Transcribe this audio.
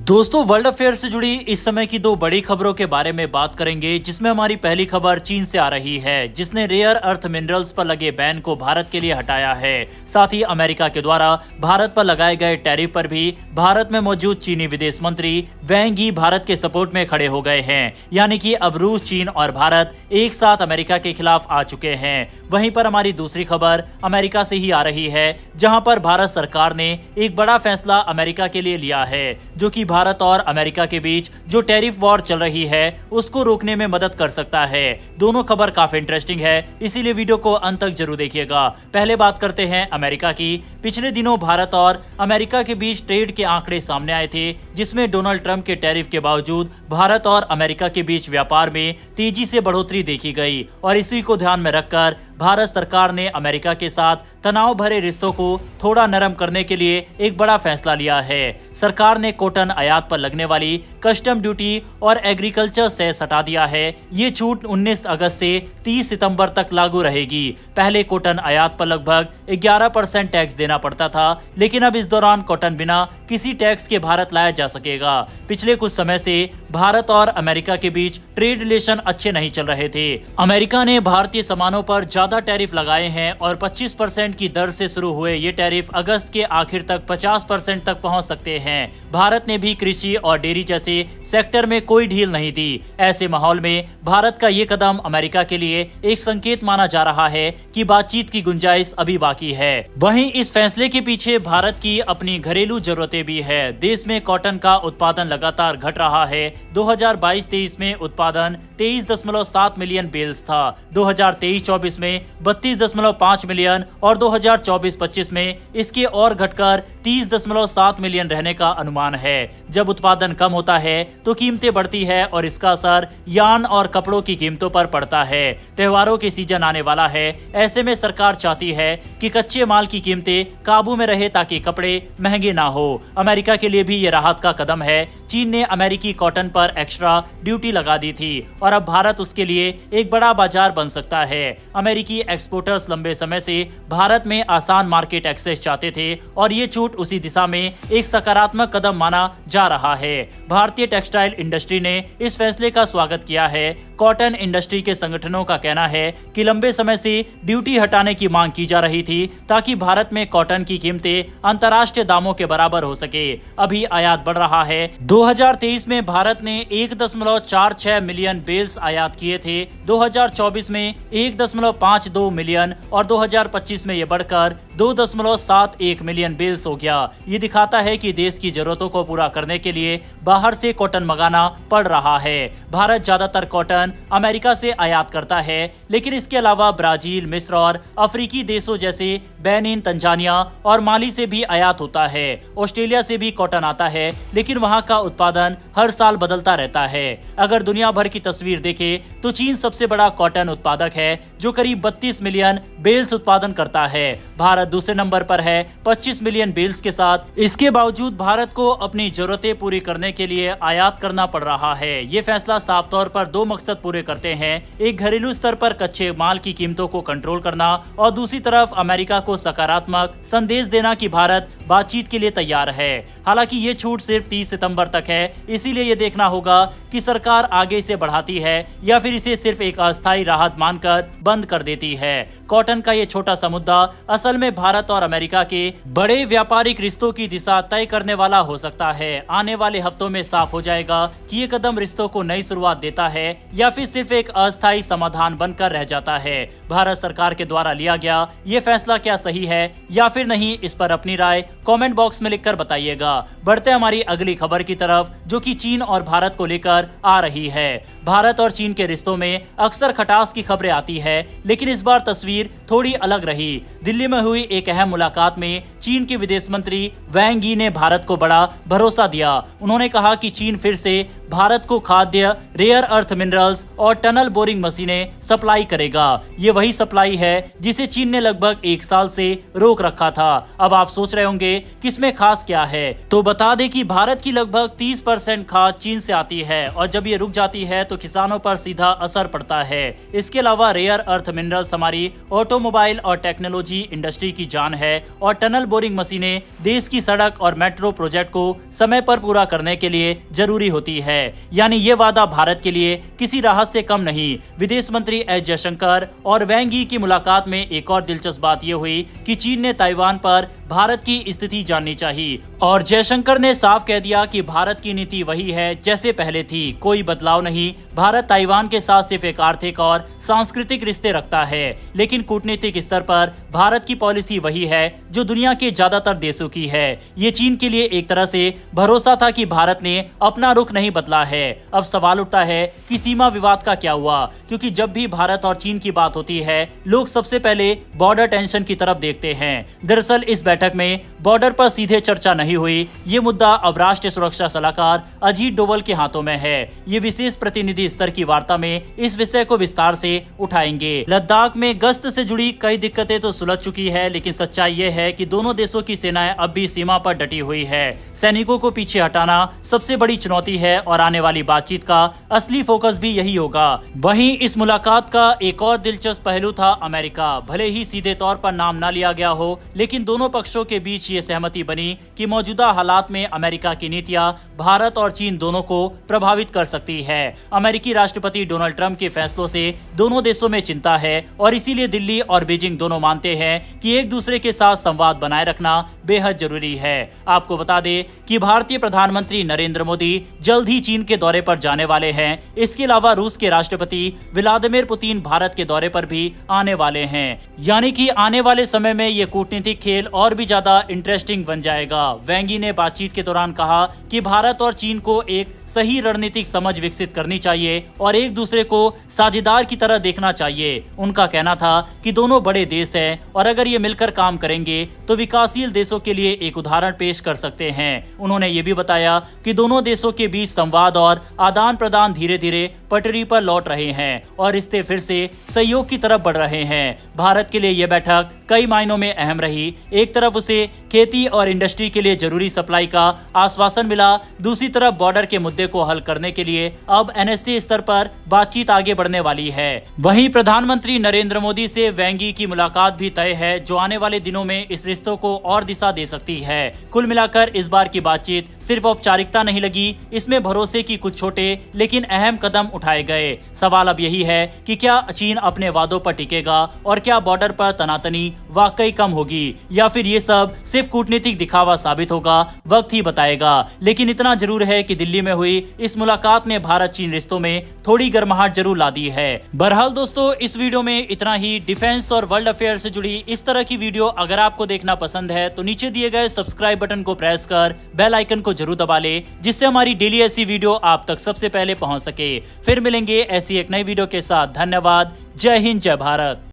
दोस्तों, world affair से जुड़ी इस समय की दो बड़ी खबरों के बारे में बात करेंगे, जिसमें हमारी पहली खबर चीन से आ रही है, जिसने रेयर अर्थ मिनरल्स पर लगे बैन को भारत के लिए हटाया है। साथ ही अमेरिका के द्वारा भारत पर लगाए गए टैरिफ पर भी भारत में मौजूद चीनी विदेश मंत्री वैंग यी भारत के सपोर्ट में खड़े हो गए हैं। यानी कि अब रूस, चीन और भारत एक साथ अमेरिका के खिलाफ आ चुके हैं। वहीं पर हमारी दूसरी खबर अमेरिका से ही आ रही है, जहां पर भारत सरकार ने एक बड़ा फैसला अमेरिका के लिए लिया है, जो कि भारत और अमेरिका के बीच जो टैरिफ वॉर चल रही है उसको रोकने में मदद कर सकता है। दोनों खबर काफी इंटरेस्टिंग है, इसीलिए वीडियो को अंत तक जरूर देखिएगा। पहले बात करते हैं अमेरिका की। पिछले दिनों भारत और अमेरिका के बीच ट्रेड के आंकड़े सामने आए थे, जिसमें डोनाल्ड ट्रंप के टैरिफ के बावजूद भारत और अमेरिका के बीच व्यापार में तेजी से बढ़ोतरी देखी गई। और इसी को ध्यान में रखकर भारत सरकार ने अमेरिका के साथ तनाव भरे रिश्तों को थोड़ा नरम करने के लिए एक बड़ा फैसला लिया है। सरकार ने कॉटन आयात पर लगने वाली कस्टम ड्यूटी और एग्रीकल्चर सेस हटा दिया है। ये छूट 19 अगस्त से 30 सितंबर तक लागू रहेगी। पहले कॉटन आयात पर लगभग 11% टैक्स देना पड़ता था, लेकिन अब इस दौरान कॉटन बिना किसी टैक्स के भारत लाया जा सकेगा। पिछले कुछ समय से भारत और अमेरिका के बीच ट्रेड रिलेशन अच्छे नहीं चल रहे थे। अमेरिका ने भारतीय सामानों पर ज्यादा टैरिफ लगाए हैं और 25% की दर से शुरू हुए ये टैरिफ अगस्त के आखिर तक 50% तक पहुंच सकते हैं। भारत ने भी कृषि और डेयरी जैसे सेक्टर में कोई ढील नहीं दी। ऐसे माहौल में भारत का ये कदम अमेरिका के लिए एक संकेत माना जा रहा है कि बातचीत की गुंजाइश अभी बाकी है। वहीं इस फैसले के पीछे भारत की अपनी घरेलू जरूरतें भी है। देश में कॉटन का उत्पादन लगातार घट रहा है। 2022-23 में उत्पादन 23.7 मिलियन बेल्स था, 2023-24 में 32.5 मिलियन और 2024-25 में इसके और घटकर 30.7 मिलियन रहने का अनुमान है। जब उत्पादन कम होता है तो कीमतें बढ़ती है और इसका असर यार्न और कपड़ों की कीमतों पर पड़ता है। त्योहारों के सीजन आने वाला है, ऐसे में सरकार चाहती है कि कच्चे माल की कीमतें काबू में रहे ताकि कपड़े महंगे ना हो। अमेरिका के लिए भी ये राहत का कदम है। चीन ने अमेरिकी कॉटन पर एक्स्ट्रा ड्यूटी लगा दी थी और अब भारत उसके लिए एक बड़ा बाजार बन सकता है। अमेरिकी एक्सपोर्टर्स लंबे समय से भारत में आसान मार्केट एक्सेस चाहते थे और ये छूट उसी दिशा में एक सकारात्मक कदम माना जा रहा है। भारतीय टेक्सटाइल इंडस्ट्री ने इस फैसले का स्वागत किया है। कॉटन इंडस्ट्री के संगठनों का कहना है कि लंबे समय से ड्यूटी हटाने की मांग की जा रही थी ताकि भारत में कॉटन की कीमतें अंतर्राष्ट्रीय दामों के बराबर हो सके। अभी आयात बढ़ रहा है। 2023 में भारत ने 1.46 मिलियन बेल्स आयात किए थे, 2024 में 1.52 मिलियन और 2025 में यह बढ़कर 2.71 मिलियन बेल्स हो गया। ये दिखाता है कि देश की जरूरतों को पूरा करने के लिए बाहर से कॉटन मंगाना पड़ रहा है। भारत ज्यादातर कॉटन अमेरिका से आयात करता है, लेकिन इसके अलावा ब्राजील, मिस्र और अफ्रीकी देशों जैसे बेनिन, तंजानिया और माली से भी आयात होता है। ऑस्ट्रेलिया से भी कॉटन आता है, लेकिन वहां का उत्पादन हर साल बदलता रहता है। अगर दुनिया भर की तस्वीर देखें तो चीन सबसे बड़ा कॉटन उत्पादक है, जो करीब 32 मिलियन बेल्स उत्पादन करता है। भारत दूसरे नंबर पर है 25 मिलियन बेल्स के साथ। इसके बावजूद भारत को अपनी जरूरतें पूरी करने के लिए आयात करना पड़ रहा है। ये फैसला साफ तौर पर दो मकसद पूरे करते हैं, एक घरेलू स्तर पर कच्चे माल की कीमतों को कंट्रोल करना और दूसरी तरफ अमेरिका को सकारात्मक संदेश देना कि भारत बातचीत के लिए तैयार है। हालांकि ये छूट सिर्फ 30 सितंबर तक है, इसीलिए ये देखना होगा कि सरकार आगे इसे बढ़ाती है या फिर इसे सिर्फ एक अस्थायी राहत मानकर बंद कर देती है। कॉटन का ये छोटा सा मुद्दा असल में भारत और अमेरिका के बड़े व्यापारिक रिश्तों की दिशा तय करने वाला हो सकता है। आने वाले हफ्तों में साफ हो जाएगा कि ये कदम रिश्तों को नई शुरुआत देता है या फिर सिर्फ एक अस्थायी समाधान बनकर रह जाता है। भारत सरकार के द्वारा लिया गया ये फैसला क्या सही है या फिर नहीं, इस पर अपनी राय कमेंट बॉक्स में लिखकर बताइएगा। बढ़ते हमारी अगली खबर की तरफ, जो कि चीन और भारत को लेकर आ रही है। भारत और चीन के रिश्तों में अक्सर खटास की खबरें आती है, लेकिन इस बार तस्वीर थोड़ी अलग रही। दिल्ली में हुई एक अहम मुलाकात में चीन के विदेश मंत्री वैंग यी ने भारत को बड़ा भरोसा दिया। उन्होंने कहा कि चीन फिर से भारत को खाद्य, रेयर अर्थ मिनरल्स और टनल बोरिंग मशीनें सप्लाई करेगा। ये वही सप्लाई है जिसे चीन ने लगभग 1 साल से रोक रखा था। अब आप सोच रहे होंगे होंगे कि इसमें खास क्या है। तो बता दें कि भारत की लगभग 30% खाद चीन से आती है और जब ये रुक जाती है तो किसानों पर सीधा असर पड़ता है। इसके अलावा रेयर अर्थ मिनरल्स हमारी ऑटोमोबाइल और टेक्नोलॉजी इंडस्ट्री की जान है और टनल बोरिंग मशीनें देश की सड़क और मेट्रो प्रोजेक्ट को समय पर पूरा करने के लिए जरूरी होती है। यानी ये वादा भारत के लिए किसी राहत से कम नहीं। विदेश मंत्री एस जयशंकर और वैंग यी की मुलाकात में एक और दिलचस्प बात यह हुई कि चीन ने ताइवान पर भारत की स्थिति जाननी चाहिए और जयशंकर ने साफ कह दिया कि भारत की नीति वही है जैसे पहले थी, कोई बदलाव नहीं। भारत ताइवान के साथ सिर्फ एक आर्थिक और सांस्कृतिक रिश्ते रखता है, लेकिन कूटनीतिक स्तर पर भारत की पॉलिसी वही है जो दुनिया के ज्यादातर देशों की है। ये चीन के लिए एक तरह से भरोसा था कि भारत ने अपना रुख नहीं बदला है। अब सवाल उठता है कि सीमा विवाद का क्या हुआ, क्योंकि जब भी भारत और चीन की बात होती है लोग सबसे पहले बॉर्डर टेंशन की तरफ देखते हैं। दरअसल इस बैठक में बॉर्डर पर सीधे चर्चा नहीं हुई। ये मुद्दा अब राष्ट्रीय सुरक्षा सलाहकार अजीत डोवल के हाथों में है। ये विशेष प्रतिनिधि स्तर की वार्ता में इस विषय को विस्तार से उठाएंगे। लद्दाख में गश्त से जुड़ी कई दिक्कतें तो सुलझ चुकी है, लेकिन सच्चाई ये है कि दोनों देशों की सेनाएं अब भी सीमा पर डटी हुई है। सैनिकों को पीछे हटाना सबसे बड़ी चुनौती है और आने वाली बातचीत का असली फोकस भी यही होगा। वहीं इस मुलाकात का एक और दिलचस्प पहलू था अमेरिका। भले ही सीधे तौर पर नाम न लिया गया हो, लेकिन दोनों पक्षों के बीच ये सहमति बनी कि मौजूदा हालात में अमेरिका की नीतियां भारत और चीन दोनों को प्रभावित कर सकती है। अमेरिकी राष्ट्रपति डोनाल्ड ट्रंप के फैसलों से दोनों देशों में चिंता है और इसीलिए दिल्ली और बीजिंग दोनों मानते हैं कि एक दूसरे के साथ संवाद बनाए रखना बेहद जरूरी है। आपको बता दें कि भारतीय प्रधानमंत्री नरेंद्र मोदी जल्द ही चीन के दौरे पर जाने वाले हैं। इसके अलावा रूस के राष्ट्रपति व्लादिमीर पुतिन भारत के दौरे पर भी आने वाले हैं। यानी कि आने वाले समय में ये कूटनीतिक खेल और भी ज्यादा इंटरेस्टिंग बन जाएगा। वैंग यी ने बातचीत के दौरान कहा कि भारत और चीन को एक सही रणनीतिक समझ विकसित करनी चाहिए और एक दूसरे को साझेदार की तरह देखना चाहिए। उनका कहना था कि दोनों बड़े देश हैं और अगर ये मिलकर काम करेंगे तो विकासशील देशों के लिए एक उदाहरण पेश कर सकते हैं। उन्होंने ये भी बताया कि दोनों देशों के बीच संवाद और आदान प्रदान धीरे धीरे पटरी पर लौट रहे हैं और रिश्ते फिर से सहयोग की तरफ बढ़ रहे हैं। भारत के लिए यह बैठक कई मायनों में अहम रही। एक तरफ उसे खेती और इंडस्ट्री के लिए जरूरी सप्लाई का आश्वासन मिला, दूसरी तरफ बॉर्डर के मुद्दे को हल करने के लिए अब एनएससी स्तर पर बातचीत आगे बढ़ने वाली है। वहीं प्रधानमंत्री नरेंद्र मोदी से वैंग यी की मुलाकात भी तय है, जो आने वाले दिनों में इस रिश्तों को और दिशा दे सकती है। कुल मिलाकर इस बार की बातचीत सिर्फ औपचारिकता नहीं लगी, इसमें भरोसे की कुछ छोटे लेकिन अहम कदम उठाए गए। सवाल अब यही है कि क्या चीन अपने वादों पर टिकेगा और क्या बॉर्डर पर तनातनी वाकई कम होगी या फिर ये सब सिर्फ कूटनीतिक दिखावा साबित होगा, वक्त ही बताएगा। लेकिन इतना जरूर है कि दिल्ली में हुई इस मुलाकात ने भारत चीन रिश्तों में थोड़ी गर्माहट जरूर ला दी है। बहरहाल दोस्तों, इस वीडियो में इतना ही। डिफेंस और वर्ल्ड अफेयर से जुड़ी इस तरह की वीडियो अगर आपको देखना पसंद है तो नीचे दिए गए सब्सक्राइब बटन को प्रेस कर बेल आइकन को जरूर दबा ले, जिससे हमारी डेली ऐसी वीडियो आप तक सबसे पहले पहुंच सके। फिर मिलेंगे ऐसी एक नई वीडियो के साथ। धन्यवाद। जय हिंद, जय भारत।